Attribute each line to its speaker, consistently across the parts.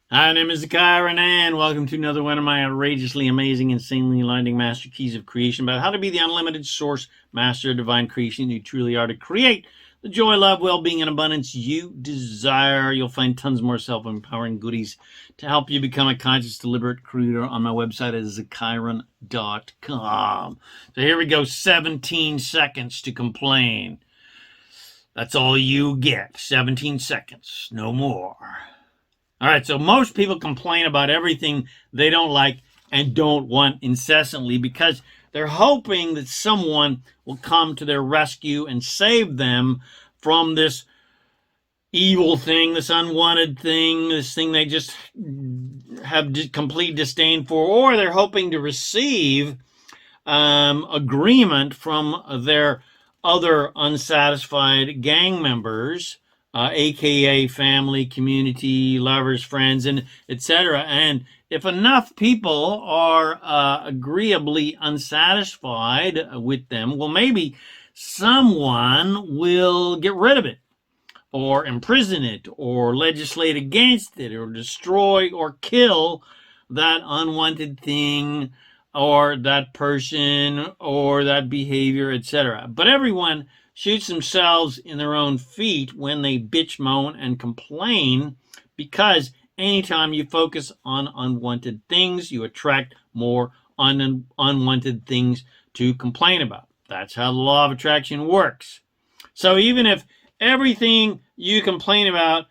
Speaker 1: Hi, my name is ZaKaiRan, and welcome to another one of my outrageously amazing, insanely enlightening master keys of creation about how to be the unlimited source master of divine creation you truly are to create the joy, love, well-being, and abundance you desire. You'll find tons more self-empowering goodies to help you become a conscious, deliberate creator on my website at ZaKaiRan.com. So here we go, 17 seconds to complain. That's all you get, 17 seconds, no more. All right, so most people complain about everything they don't like and don't want incessantly because they're hoping that someone will come to their rescue and save them from this evil thing, this unwanted thing, this thing they just have complete disdain for, or they're hoping to receive agreement from their other unsatisfied gang members, aka family, community, lovers, friends, and etc. And if enough people are agreeably unsatisfied with them, well, maybe someone will get rid of it, or imprison it, or legislate against it, or destroy or kill that unwanted thing, or that person, or that behavior, etc. But everyone shoots themselves in their own feet when they bitch, moan, and complain, because anytime you focus on unwanted things, you attract more unwanted things to complain about. That's how the law of attraction works. So even if everything you complain about,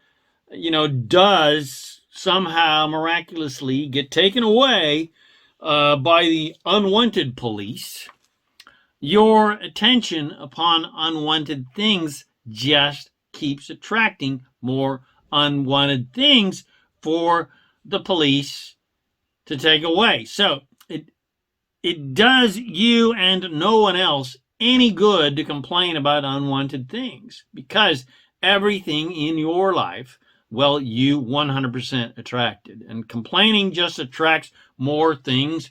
Speaker 1: does somehow miraculously get taken away by the unwanted police, your attention upon unwanted things just keeps attracting more unwanted things for the police to take away. So it does you and no one else any good to complain about unwanted things, because everything in your life, well, you 100% attracted. And complaining just attracts more things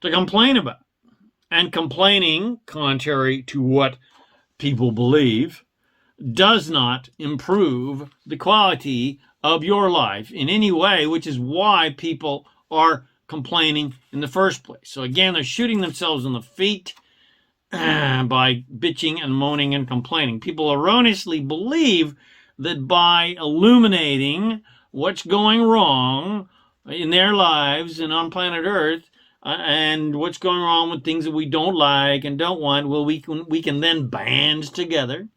Speaker 1: to complain about. And complaining, contrary to what people believe, does not improve the quality of your life in any way, which is why people are complaining in the first place. So again, they're shooting themselves in the feet by bitching and moaning and complaining. People erroneously believe that by illuminating what's going wrong in their lives and on planet Earth, and what's going wrong with things that we don't like and don't want, well, we can then band together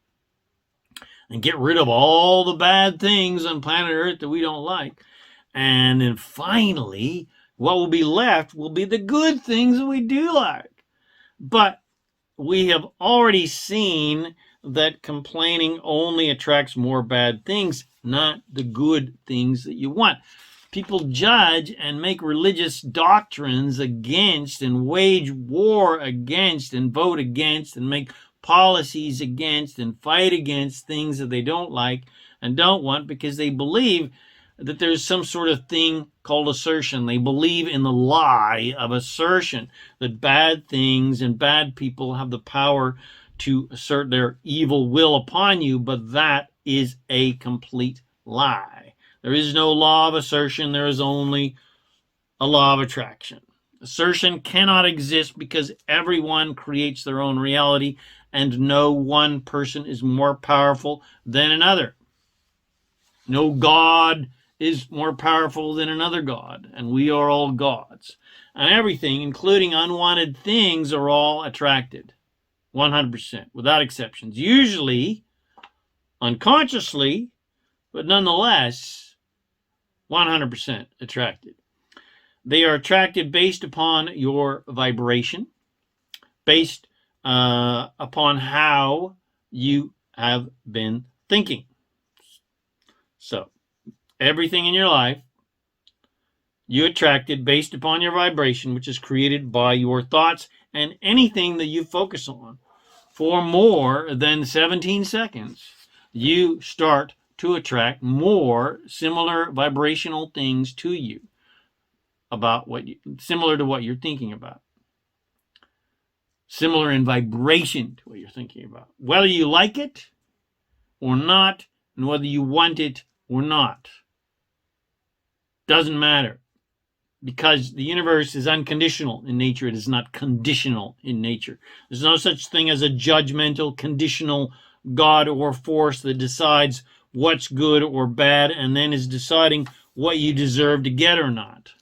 Speaker 1: and get rid of all the bad things on planet Earth that we don't like. And then finally, what will be left will be the good things that we do like. But we have already seen that complaining only attracts more bad things, not the good things that you want. People judge and make religious doctrines against, and wage war against, and vote against, and make policies against, and fight against things that they don't like and don't want, because they believe that there's some sort of thing called assertion. They believe in the lie of assertion, that bad things and bad people have the power to assert their evil will upon you, but that is a complete lie. There is no law of assertion. There is only a law of attraction. Assertion cannot exist because everyone creates their own reality, and no one person is more powerful than another. No God is more powerful than another God, and we are all gods. And everything, including unwanted things, are all attracted. 100%, without exceptions. Usually, unconsciously, but nonetheless, 100% attracted. They are attracted based upon your vibration, based upon how you have been thinking. So, everything in your life, you attracted based upon your vibration, which is created by your thoughts, and anything that you focus on for more than 17 seconds, you start to attract more similar vibrational things to you, similar to what you're thinking about, similar in vibration to what you're thinking about, whether you like it or not, and whether you want it or not. Doesn't matter, because the universe is unconditional in nature. It is not conditional in nature. There's no such thing as a judgmental, conditional God or force that decides what's good or bad and then is deciding what you deserve to get or not.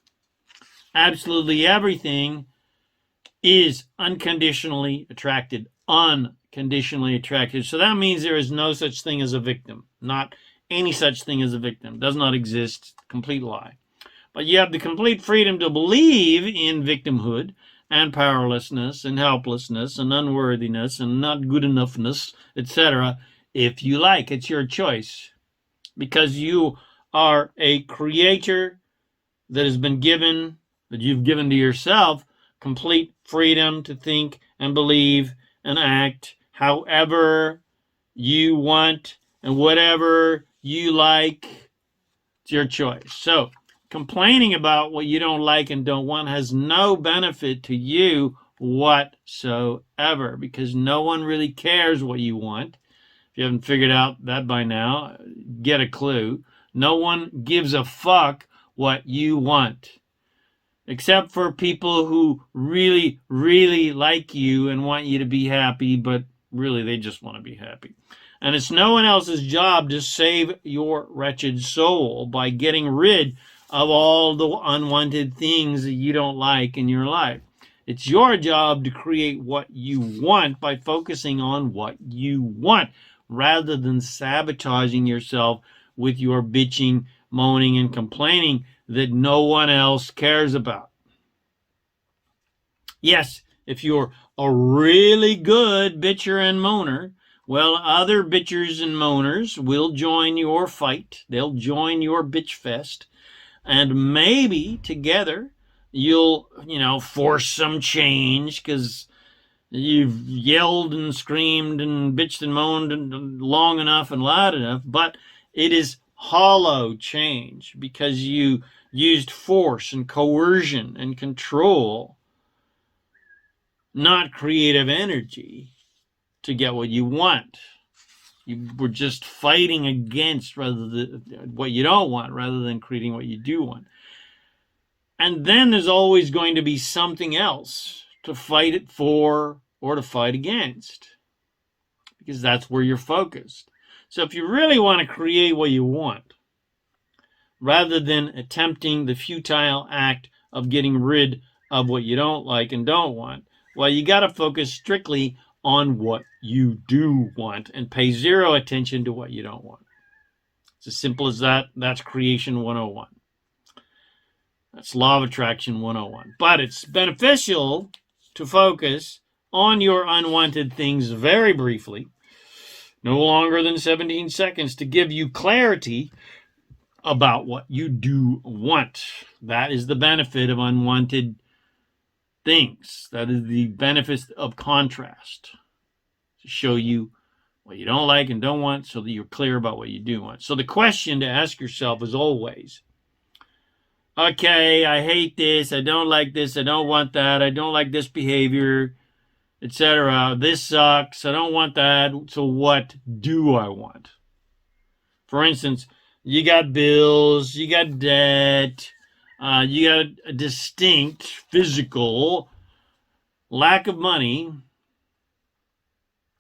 Speaker 1: Absolutely everything is unconditionally attracted. Unconditionally attracted. So that means there is no such thing as a victim. Not any such thing as a victim. Does not exist. Complete lie. But you have the complete freedom to believe in victimhood and powerlessness and helplessness and unworthiness and not good enoughness, etc. If you like. It's your choice. Because you are a creator that has been given, that you've given to yourself, complete freedom to think and believe and act however you want and whatever you like. It's your choice. So, complaining about what you don't like and don't want has no benefit to you whatsoever, because no one really cares what you want. If you haven't figured out that by now, get a clue. No one gives a fuck what you want, except for people who really, really like you and want you to be happy, but really they just want to be happy. And it's no one else's job to save your wretched soul by getting rid of all the unwanted things that you don't like in your life. It's your job to create what you want by focusing on what you want, rather than sabotaging yourself with your bitching, moaning, and complaining that no one else cares about. Yes, if you're a really good bitcher and moaner, well, other bitchers and moaners will join your fight. They'll join your bitch fest. And maybe together you'll, force some change because you've yelled and screamed and bitched and moaned long enough and loud enough. But it is hollow change because you used force and coercion and control, not creative energy, to get what you want. You were just fighting against what you don't want rather than creating what you do want. And then there's always going to be something else to fight it for or to fight against, because that's where you're focused. So if you really want to create what you want, rather than attempting the futile act of getting rid of what you don't like and don't want, well, you got to focus strictly on what you do want and pay zero attention to what you don't want. It's as simple as that. That's Creation 101. That's Law of Attraction 101. But it's beneficial to focus on your unwanted things very briefly, no longer than 17 seconds, to give you clarity about what you do want. That is the benefit of unwanted things. That is the benefit of contrast, to show you what you don't like and don't want so that you're clear about what you do want. So the question to ask yourself is always, okay, I hate this, I don't like this, I don't want that, I don't like this behavior, etc. This sucks, I don't want that, so what do I want? For instance, you got bills, you got debt, you got a distinct physical lack of money.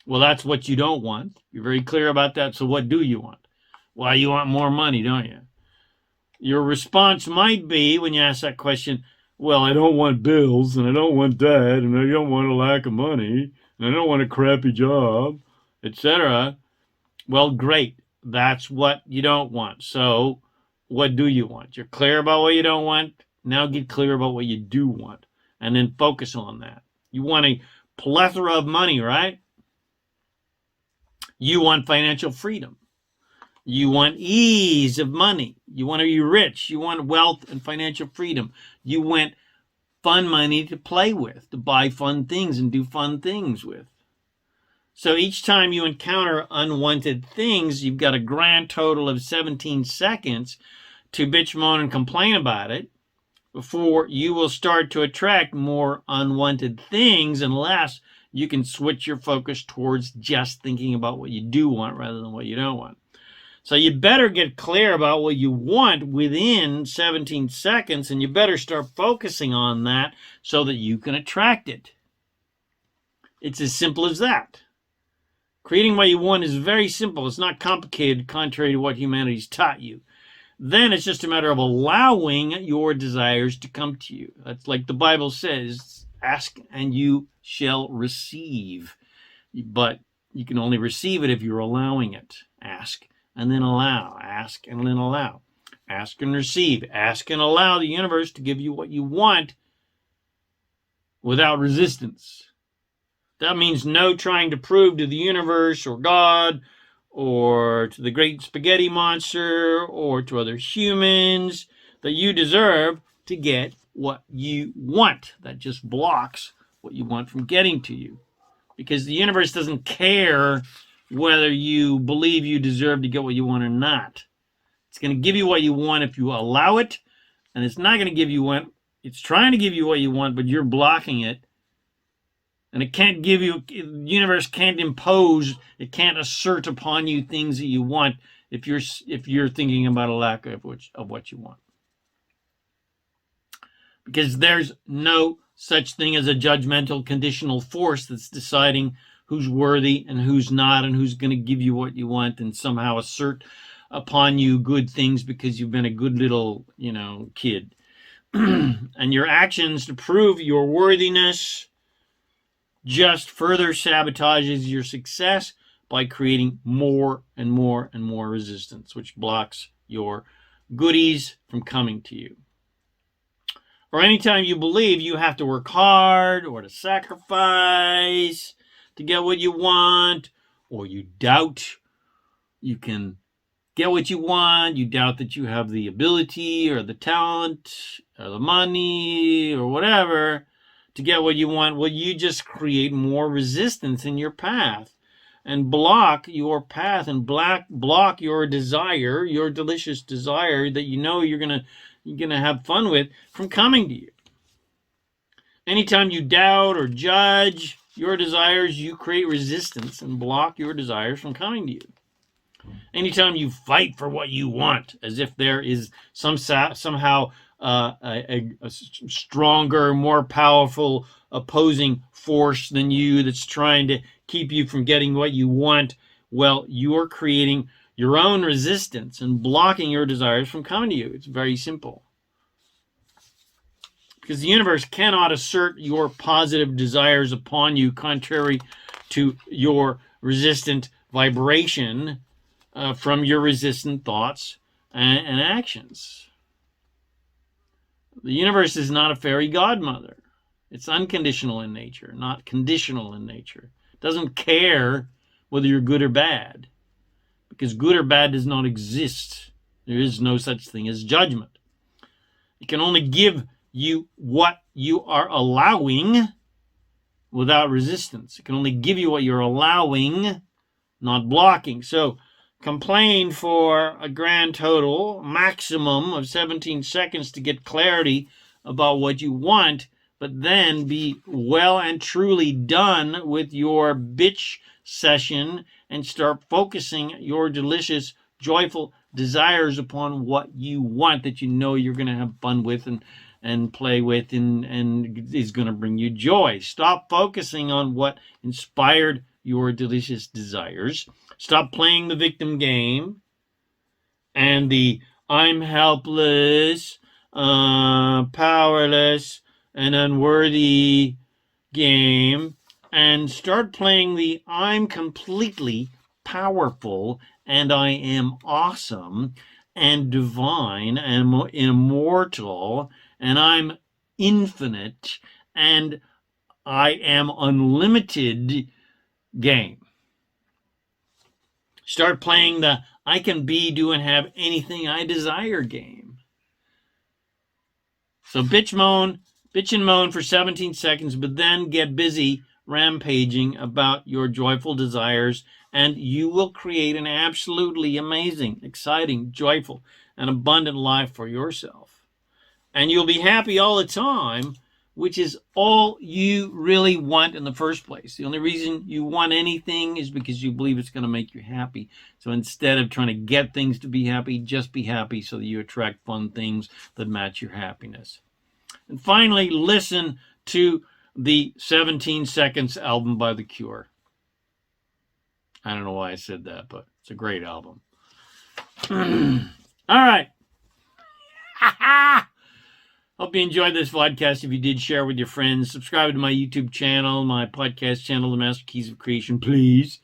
Speaker 1: Well, that's what you don't want. You're very clear about that. So what do you want? Well, you want more money, don't you? Your response might be, when you ask that question, well, I don't want bills, and I don't want that, and I don't want a lack of money, and I don't want a crappy job, etc. Well, great. That's what you don't want. So what do you want? You're clear about what you don't want. Now get clear about what you do want, and then focus on that. You want a plethora of money, right? You want financial freedom. You want ease of money. You want to be rich. You want wealth and financial freedom. You want fun money to play with, to buy fun things and do fun things with. So each time you encounter unwanted things, you've got a grand total of 17 seconds to bitch, moan, and complain about it before you will start to attract more unwanted things, unless you can switch your focus towards just thinking about what you do want rather than what you don't want. So you better get clear about what you want within 17 seconds, and you better start focusing on that so that you can attract it. It's as simple as that. Creating what you want is very simple. It's not complicated, contrary to what humanity's taught you. Then it's just a matter of allowing your desires to come to you. That's like the Bible says, ask and you shall receive. But you can only receive it if you're allowing it. Ask and then allow. Ask and then allow. Ask and receive. Ask and allow the universe to give you what you want without resistance. That means no trying to prove to the universe or God or to the great spaghetti monster or to other humans that you deserve to get what you want. That just blocks what you want from getting to you. Because the universe doesn't care whether you believe you deserve to get what you want or not. It's going to give you what you want if you allow it, and it's not going to give you what, it's trying to give you what you want, but you're blocking it. And it can't give you, the universe can't impose, it can't assert upon you things that you want if you're thinking about a lack of what you want. Because there's no such thing as a judgmental conditional force that's deciding who's worthy and who's not and who's going to give you what you want and somehow assert upon you good things because you've been a good little, kid. And your actions to prove your worthiness just further sabotages your success by creating more and more and more resistance, which blocks your goodies from coming to you. Or anytime you believe you have to work hard or to sacrifice to get what you want, or you doubt you can get what you want, you doubt that you have the ability or the talent or the money or whatever to get what you want, well, you just create more resistance in your path and block your path and block your desire, your delicious desire that you're gonna have fun with from coming to you. Anytime you doubt or judge your desires, you create resistance and block your desires from coming to you. Anytime you fight for what you want, as if there is somehow a stronger, more powerful opposing force than you that's trying to keep you from getting what you want, well, you're creating your own resistance and blocking your desires from coming to you. It's very simple. Because the universe cannot assert your positive desires upon you contrary to your resistant vibration from your resistant thoughts and actions. The universe is not a fairy godmother. It's unconditional in nature, not conditional in nature. It doesn't care whether you're good or bad, because good or bad does not exist. There is no such thing as judgment. It can only give you what you are allowing without resistance. It can only give you what you're allowing, not blocking. So complain for a grand total maximum of 17 seconds to get clarity about what you want, but then be well and truly done with your bitch session and start focusing your delicious, joyful desires upon what you want that you're going to have fun with and play with and is going to bring you joy. Stop focusing on what inspired your delicious desires. Stop playing the victim game and the I'm helpless, powerless, and unworthy game, and start playing the I'm completely powerful and I am awesome and divine and immortal and I'm infinite and I am unlimited game. Start playing the I can be, do, and have anything I desire game. So bitch and moan for 17 seconds, but then get busy rampaging about your joyful desires, and you will create an absolutely amazing, exciting, joyful, and abundant life for yourself. And you'll be happy all the time which is all you really want in the first place. The only reason you want anything is because you believe it's going to make you happy. So instead of trying to get things to be happy, just be happy so that you attract fun things that match your happiness. And finally, listen to the 17 Seconds album by The Cure. I don't know why I said that, but it's a great album. All right. Hope you enjoyed this podcast. If you did, share with your friends. Subscribe to my YouTube channel, my podcast channel, The Master Keys of Creation, please.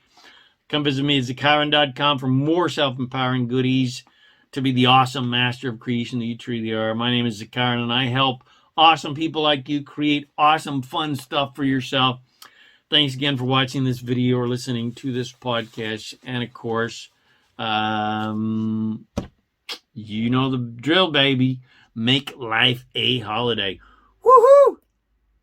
Speaker 1: Come visit me at ZaKaiRan.com for more self-empowering goodies to be the awesome master of creation that you truly are. My name is ZaKaiRan, and I help awesome people like you create awesome, fun stuff for yourself. Thanks again for watching this video or listening to this podcast. And, of course, you know the drill, baby. Make life a holiday.